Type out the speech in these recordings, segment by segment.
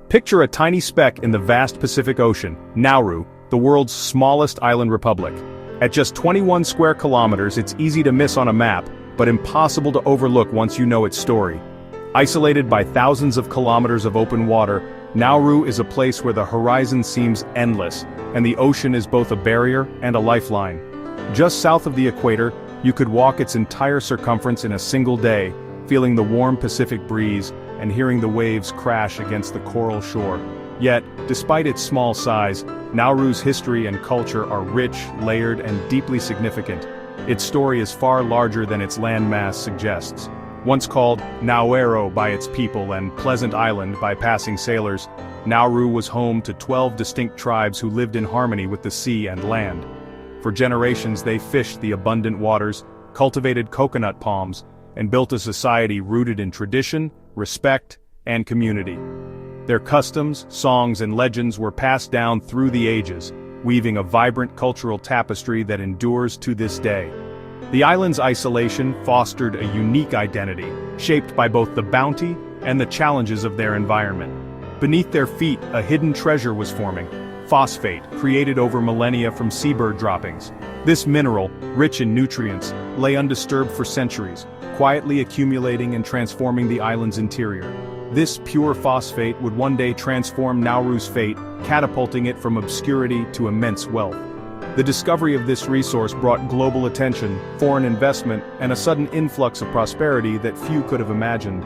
Picture a tiny speck in the vast Pacific Ocean, Nauru, the world's smallest island republic. At just 21 square kilometers, it's easy to miss on a map, but impossible to overlook once you know its story. Isolated by thousands of kilometers of open water, Nauru is a place where the horizon seems endless, and the ocean is both a barrier and a lifeline. Just south of the equator, you could walk its entire circumference in a single day, feeling the warm Pacific breeze and hearing the waves crash against the coral shore. Yet, despite its small size, Nauru's history and culture are rich, layered, and deeply significant. Its story is far larger than its landmass suggests. Once called Nauru by its people and Pleasant Island by passing sailors, Nauru was home to 12 distinct tribes who lived in harmony with the sea and land. For generations they fished the abundant waters, cultivated coconut palms, and built a society rooted in tradition, respect, and community. Their customs, songs, and legends were passed down through the ages, weaving a vibrant cultural tapestry that endures to this day. The island's isolation fostered a unique identity, shaped by both the bounty and the challenges of their environment. Beneath their feet, a hidden treasure was forming: phosphate, created over millennia from seabird droppings. This mineral, rich in nutrients, lay undisturbed for centuries, quietly accumulating and transforming the island's interior. This pure phosphate would one day transform Nauru's fate, catapulting it from obscurity to immense wealth. The discovery of this resource brought global attention, foreign investment, and a sudden influx of prosperity that few could have imagined.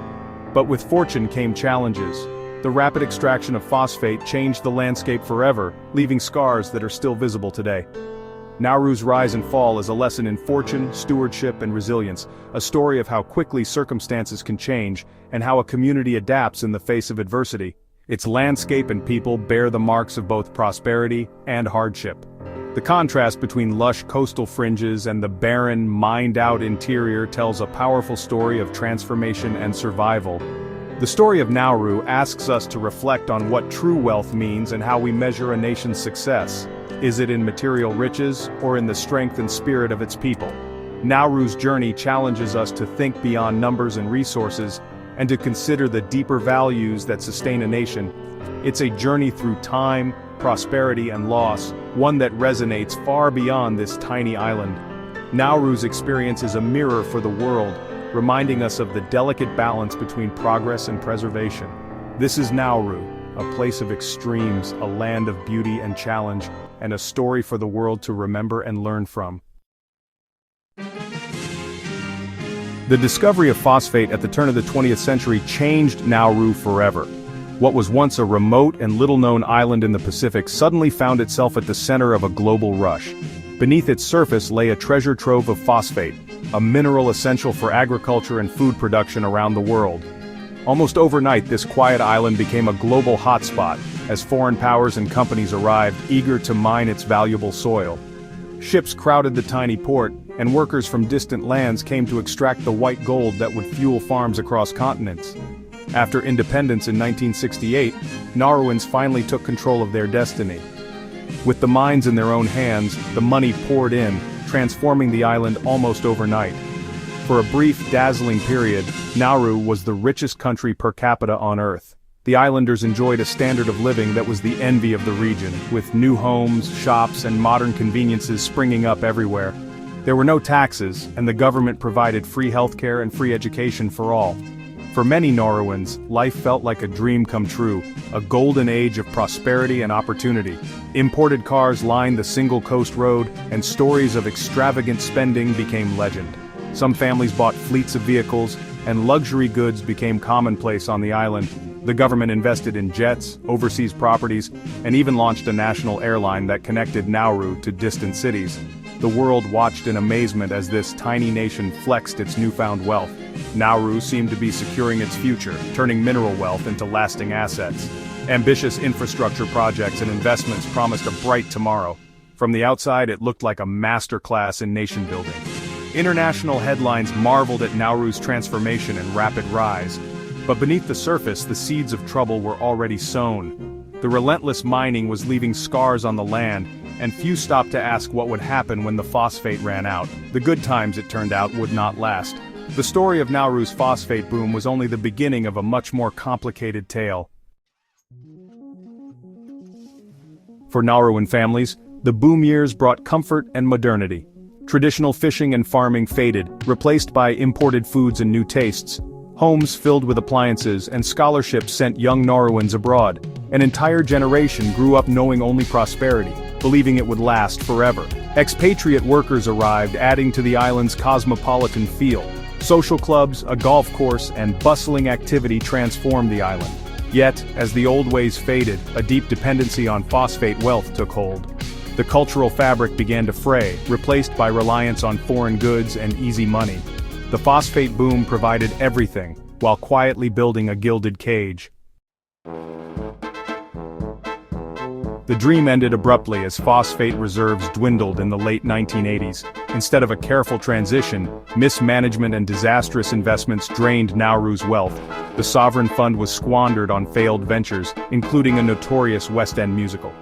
But with fortune came challenges. The rapid extraction of phosphate changed the landscape forever, leaving scars that are still visible today. Nauru's rise and fall is a lesson in fortune, stewardship, and resilience, a story of how quickly circumstances can change, and how a community adapts in the face of adversity. Its landscape and people bear the marks of both prosperity and hardship. The contrast between lush coastal fringes and the barren, mined-out interior tells a powerful story of transformation and survival. The story of Nauru asks us to reflect on what true wealth means and how we measure a nation's success. Is it in material riches, or in the strength and spirit of its people? Nauru's journey challenges us to think beyond numbers and resources, and to consider the deeper values that sustain a nation. It's a journey through time, prosperity, and loss, one that resonates far beyond this tiny island. Nauru's experience is a mirror for the world, reminding us of the delicate balance between progress and preservation. This is Nauru, a place of extremes, a land of beauty and challenge, and a story for the world to remember and learn from. The discovery of phosphate at the turn of the 20th century changed Nauru forever. What was once a remote and little-known island in the Pacific suddenly found itself at the center of a global rush. Beneath its surface lay a treasure trove of phosphate, a mineral essential for agriculture and food production around the world. Almost overnight, this quiet island became a global hotspot, as foreign powers and companies arrived, eager to mine its valuable soil. Ships crowded the tiny port, and workers from distant lands came to extract the white gold that would fuel farms across continents. After independence in 1968, Nauruans finally took control of their destiny. With the mines in their own hands, the money poured in, transforming the island almost overnight. For a brief, dazzling period, Nauru was the richest country per capita on Earth. The islanders enjoyed a standard of living that was the envy of the region, with new homes, shops, and modern conveniences springing up everywhere. There were no taxes, and the government provided free healthcare and free education for all. For many Nauruans, life felt like a dream come true, a golden age of prosperity and opportunity. Imported cars lined the single coast road, and stories of extravagant spending became legend. Some families bought fleets of vehicles, and luxury goods became commonplace on the island. The government invested in jets, overseas properties, and even launched a national airline that connected Nauru to distant cities. The world watched in amazement as this tiny nation flexed its newfound wealth. Nauru seemed to be securing its future, turning mineral wealth into lasting assets. Ambitious infrastructure projects and investments promised a bright tomorrow. From the outside, it looked like a masterclass in nation building. International headlines marveled at Nauru's transformation and rapid rise. But beneath the surface, the seeds of trouble were already sown. The relentless mining was leaving scars on the land, and few stopped to ask what would happen when the phosphate ran out. The good times, it turned out, would not last. The story of Nauru's phosphate boom was only the beginning of a much more complicated tale. For Nauruan families, the boom years brought comfort and modernity. Traditional fishing and farming faded, replaced by imported foods and new tastes. Homes filled with appliances and scholarships sent young Nauruans abroad. An entire generation grew up knowing only prosperity, believing it would last forever. Expatriate workers arrived, adding to the island's cosmopolitan feel. Social clubs, a golf course, and bustling activity transformed the island. Yet, as the old ways faded, a deep dependency on phosphate wealth took hold. The cultural fabric began to fray, replaced by reliance on foreign goods and easy money. The phosphate boom provided everything, while quietly building a gilded cage. The dream ended abruptly as phosphate reserves dwindled in the late 1980s. Instead of a careful transition, mismanagement and disastrous investments drained Nauru's wealth. The sovereign fund was squandered on failed ventures, including a notorious West End musical.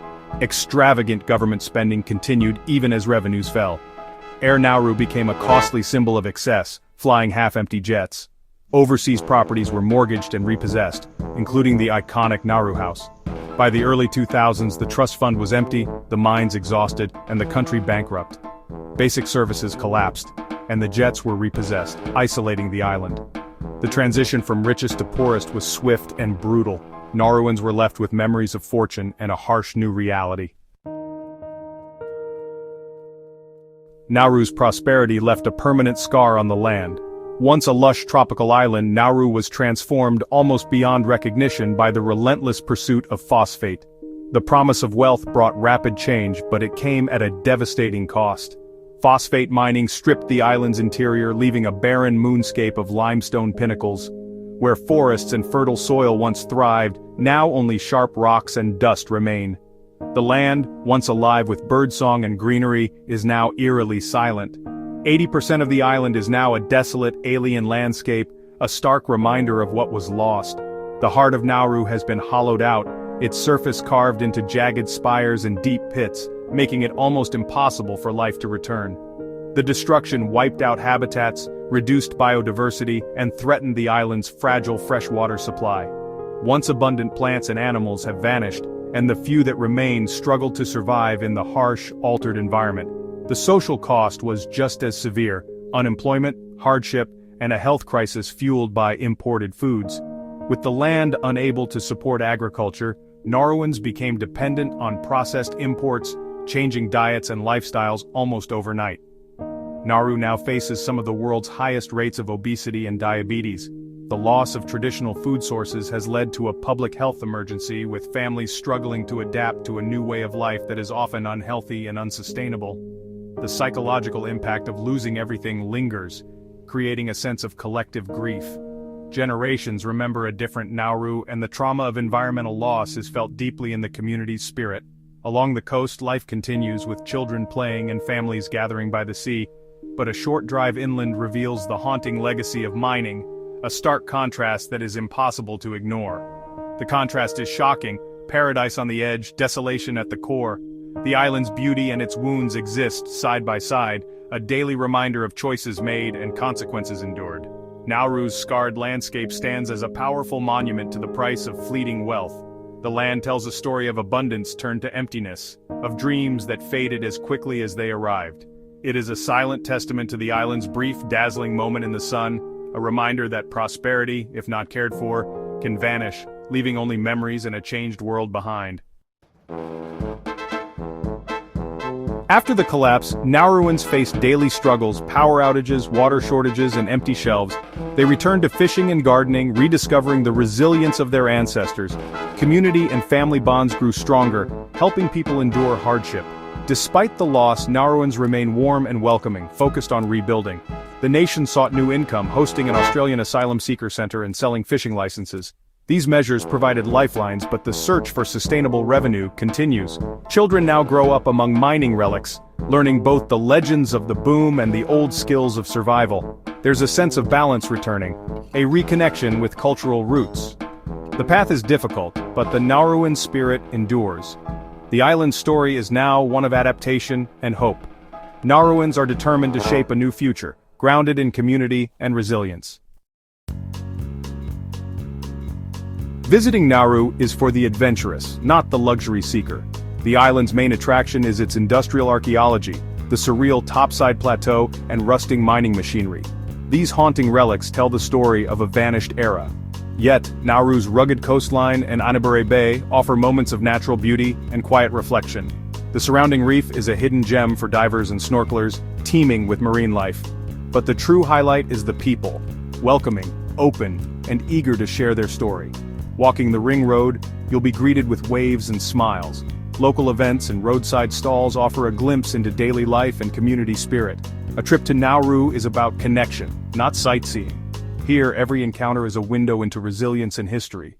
Extravagant government spending continued even as revenues fell. Air Nauru became a costly symbol of excess, flying half-empty jets. Overseas properties were mortgaged and repossessed, including the iconic Nauru House. By the early 2000s, the trust fund was empty, the mines exhausted, and the country bankrupt. Basic services collapsed, and the jets were repossessed, isolating the island. The transition from richest to poorest was swift and brutal. Nauruans were left with memories of fortune and a harsh new reality. Nauru's prosperity left a permanent scar on the land. Once a lush tropical island, Nauru was transformed almost beyond recognition by the relentless pursuit of phosphate. The promise of wealth brought rapid change, but it came at a devastating cost. Phosphate mining stripped the island's interior, leaving a barren moonscape of limestone pinnacles. Where forests and fertile soil once thrived, now only sharp rocks and dust remain. The land, once alive with birdsong and greenery, is now eerily silent. 80% of the island is now a desolate, alien landscape, a stark reminder of what was lost. The heart of Nauru has been hollowed out, its surface carved into jagged spires and deep pits, making it almost impossible for life to return. The destruction wiped out habitats, reduced biodiversity, and threatened the island's fragile freshwater supply. Once abundant plants and animals have vanished, and the few that remain struggle to survive in the harsh, altered environment. The social cost was just as severe: unemployment, hardship, and a health crisis fueled by imported foods. With the land unable to support agriculture, Nauruans became dependent on processed imports, changing diets and lifestyles almost overnight. Nauru now faces some of the world's highest rates of obesity and diabetes. The loss of traditional food sources has led to a public health emergency, with families struggling to adapt to a new way of life that is often unhealthy and unsustainable. The psychological impact of losing everything lingers, creating a sense of collective grief. Generations remember a different Nauru, and the trauma of environmental loss is felt deeply in the community's spirit. Along the coast, life continues, with children playing and families gathering by the sea, but a short drive inland reveals the haunting legacy of mining, a stark contrast that is impossible to ignore. The contrast is shocking: paradise on the edge, desolation at the core. The island's beauty and its wounds exist side by side, a daily reminder of choices made and consequences endured. Nauru's scarred landscape stands as a powerful monument to the price of fleeting wealth. The land tells a story of abundance turned to emptiness, of dreams that faded as quickly as they arrived. It is a silent testament to the island's brief, dazzling moment in the sun, a reminder that prosperity, if not cared for, can vanish, leaving only memories and a changed world behind. After the collapse, Nauruans faced daily struggles: power outages, water shortages, and empty shelves. They returned to fishing and gardening, rediscovering the resilience of their ancestors. Community and family bonds grew stronger, helping people endure hardship. Despite the loss, Nauruans remain warm and welcoming, focused on rebuilding. The nation sought new income, hosting an Australian asylum seeker center and selling fishing licenses. These measures provided lifelines, but the search for sustainable revenue continues. Children now grow up among mining relics, learning both the legends of the boom and the old skills of survival. There's a sense of balance returning, a reconnection with cultural roots. The path is difficult, but the Nauruan spirit endures. The island's story is now one of adaptation and hope. Nauruans are determined to shape a new future, grounded in community and resilience. Visiting Nauru is for the adventurous, not the luxury seeker. The island's main attraction is its industrial archaeology, the surreal topside plateau and rusting mining machinery. These haunting relics tell the story of a vanished era. Yet, Nauru's rugged coastline and Anabure Bay offer moments of natural beauty and quiet reflection. The surrounding reef is a hidden gem for divers and snorkelers, teeming with marine life. But the true highlight is the people, welcoming, open, and eager to share their story. Walking the ring road, you'll be greeted with waves and smiles. Local events and roadside stalls offer a glimpse into daily life and community spirit. A trip to Nauru is about connection, not sightseeing. Here, every encounter is a window into resilience and history.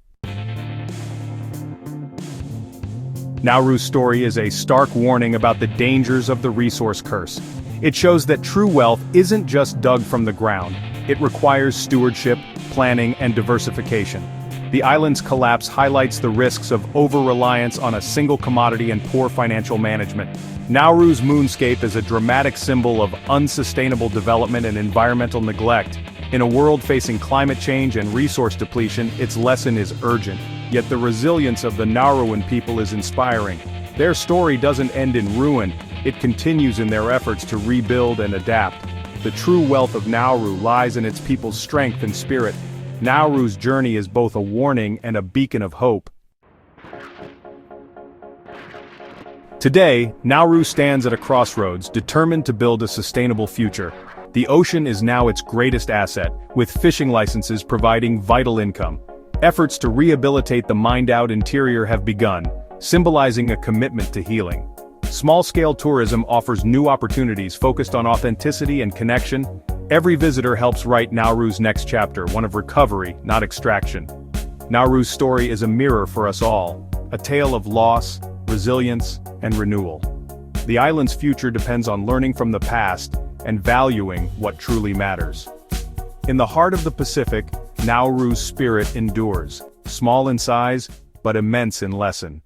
Nauru's story is a stark warning about the dangers of the resource curse. It shows that true wealth isn't just dug from the ground. It requires stewardship, planning, and diversification. The island's collapse highlights the risks of over-reliance on a single commodity and poor financial management. Nauru's moonscape is a dramatic symbol of unsustainable development and environmental neglect. In a world facing climate change and resource depletion, its lesson is urgent. Yet the resilience of the Nauruan people is inspiring. Their story doesn't end in ruin, it continues in their efforts to rebuild and adapt. The true wealth of Nauru lies in its people's strength and spirit. Nauru's journey is both a warning and a beacon of hope. Today, Nauru stands at a crossroads, determined to build a sustainable future. The ocean is now its greatest asset, with fishing licenses providing vital income. Efforts to rehabilitate the mined-out interior have begun, symbolizing a commitment to healing. Small-scale tourism offers new opportunities focused on authenticity and connection. Every visitor helps write Nauru's next chapter, one of recovery, not extraction. Nauru's story is a mirror for us all, a tale of loss, resilience, and renewal. The island's future depends on learning from the past and valuing what truly matters. In the heart of the Pacific, Nauru's spirit endures, small in size, but immense in lesson.